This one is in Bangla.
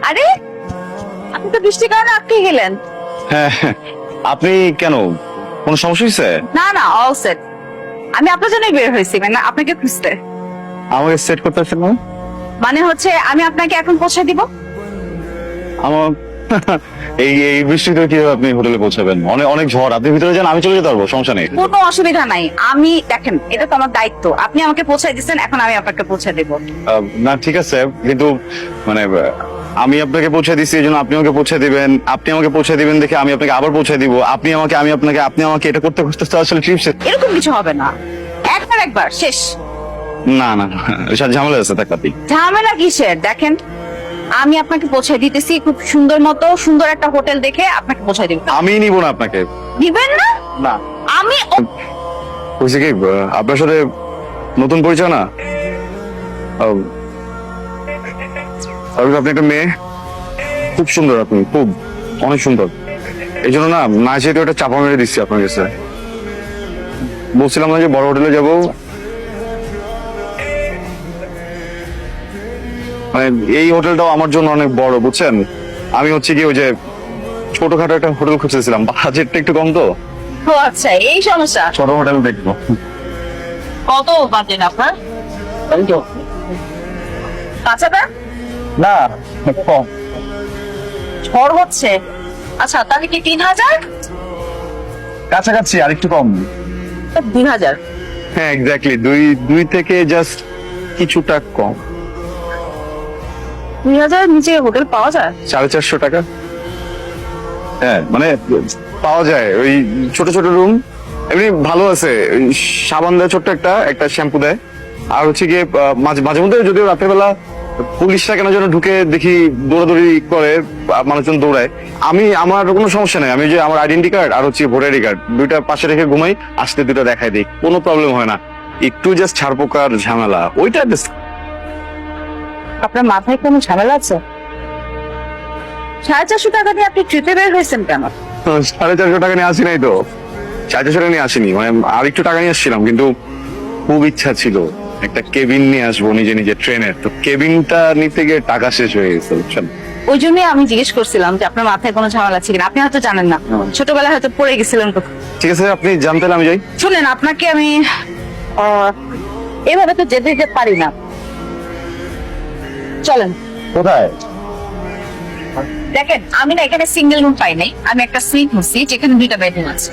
আরে আপনি তো বৃষ্টির কারণে আটকে গেলেন। হ্যাঁ, আপনি কেন, কোনো সমস্যা হয়েছে? না না, অল সেট। আমি আপনার জন্যই বের হয়েছি, মানে আপনাকে খুঁজতে। আমাকে সেট করতে পারছেন না? মানে হচ্ছে আমি আপনাকে এখন পৌঁছে দিব। আমার এই এই বৃষ্টিতে কিভাবে আপনি হোটেলে পৌঁছাবেন? অনেক অনেক ঝড়, আপনি ভিতরে যান, আমি চলে যেতে পারবো, সমস্যা নেই। কোনো অসুবিধা নাই, আমি দেখেন এটা তো আমার দায়িত্ব। আপনি আমাকে পৌঁছে দিচ্ছেন, এখন আমি আপনাকে পৌঁছে দেব। না ঠিক আছে, কিন্তু মানে আমি আপনাকে পৌঁছে দিচ্ছি এই জন্য আপনি আমাকে পৌঁছে দিবেন, আপনি আমাকে পৌঁছে দিবেন দেখে আমি আপনাকে আবার পৌঁছে দিব, আপনি আমাকে আমি আপনাকে, আপনি আমাকে, এটা করতে করতে তো আসলে ট্রিপ শেষ। এরকম কিছু হবে না, একবার শেষ। না না, এসব ঝামেলা আছে তাকাতি। ঝামেলা কিসের? দেখেন আমি আপনাকে পৌঁছে দিতেছি, খুব সুন্দর মতো সুন্দর একটা হোটেল দেখে আপনাকে পৌঁছে দিব। আমি নিব না আপনাকে। দিবেন না? না, আমি হয়েছে কি, আপনার সাথে নতুন পরিচয় না। আপনি একটা মেয়ে, খুব সুন্দর, আপনি খুব অনেক সুন্দর, এই জন্য না না যেহেতু একটা চাপা মেরে দিচ্ছি আপনার কাছে। বলছিলাম না যে বড় হোটেলে যাবো, মানে এই হোটেলটাও আমার জন্য অনেক বড়, বুঝছেন। আমি হচ্ছে কি ওই যে ছোটখাটো একটা হোটেল খুঁজতেছিলাম, বাজেটটা একটু কম তো। ও আচ্ছা, এই সমস্যা। ছোট হোটেল দেখবো। কত বাজেট আপনার? কাঁচাটা না, কম। ঝড় হচ্ছে। আচ্ছা তাহলে কি 3000? কাছাকাছি আর একটু কম। 2000। হ্যাঁ এক্স্যাক্টলি, দুই থেকে জাস্ট কিছুটা কম। 2000 নিচে হোটেল পাওয়া যায়? 450 টাকা। হ্যাঁ মানে পাওয়া যায়, ওই ছোট ছোট রুম, এমনি ভালো আছে। ওই সাবান দেয় ছোট্ট একটা একটা শ্যাম্পু দেয়, আর হচ্ছে গিয়ে মাঝে মাঝে মধ্যে যদিও রাতের বেলা পুলিশরা কেন যেন ঢুকে দেখি দৌড়াদৌড়ি করে, মানুষজন দৌড়ায়। আমার কোনো সমস্যা নেই, আমি যে আমার আইডেন্টি কার্ড আর হচ্ছে ভোটার আইডি কার্ড দুইটা পাশে রেখে ঘুমাই, আসতে দুইটা দেখাই দিই, কোনো প্রবলেম হয় না। একটু জাস্ট ছাড়পোকার ঝামেলা, ওইটা আপনার মাথায় কোনো ঝামেলা আছে? 450 টাকা দিয়ে আপনি ট্রিপে বের হয়েছেন কেন? 450 টাকা নিয়ে আসি নাই তো, 450 টাকা নিয়ে আসিনি, মানে আর একটু টাকা নিয়ে আসছিলাম, কিন্তু খুব ইচ্ছা ছিল একটা কেবিন নিয়ে আসবো নিজে নিজে ট্রেনের, তো কেবিনটা নিতে গিয়ে টাকা শেষ হয়ে গেছে, বুঝছেন। ওই জন্যই আমি জিজ্ঞেস করছিলাম যে আপনার মাথায় কোনো ঝামেলা আছে কিনা। আপনি হয়তো জানেন না, ছোটবেলায় হয়তো পড়ে গেছিলেন কোথাও। ঠিক আছে, আপনি জানতে আমি যাই। শুনেন, আপনাকে আমি এভাবে তো যেতে যেতে পারি না, চলেন। কোথায়? দেখেন আমি না এখানে সিঙ্গেল রুম পাই নাই, আমি একটা সুইট নিচ্ছি যেখানে 2টা বেডরুম আছে।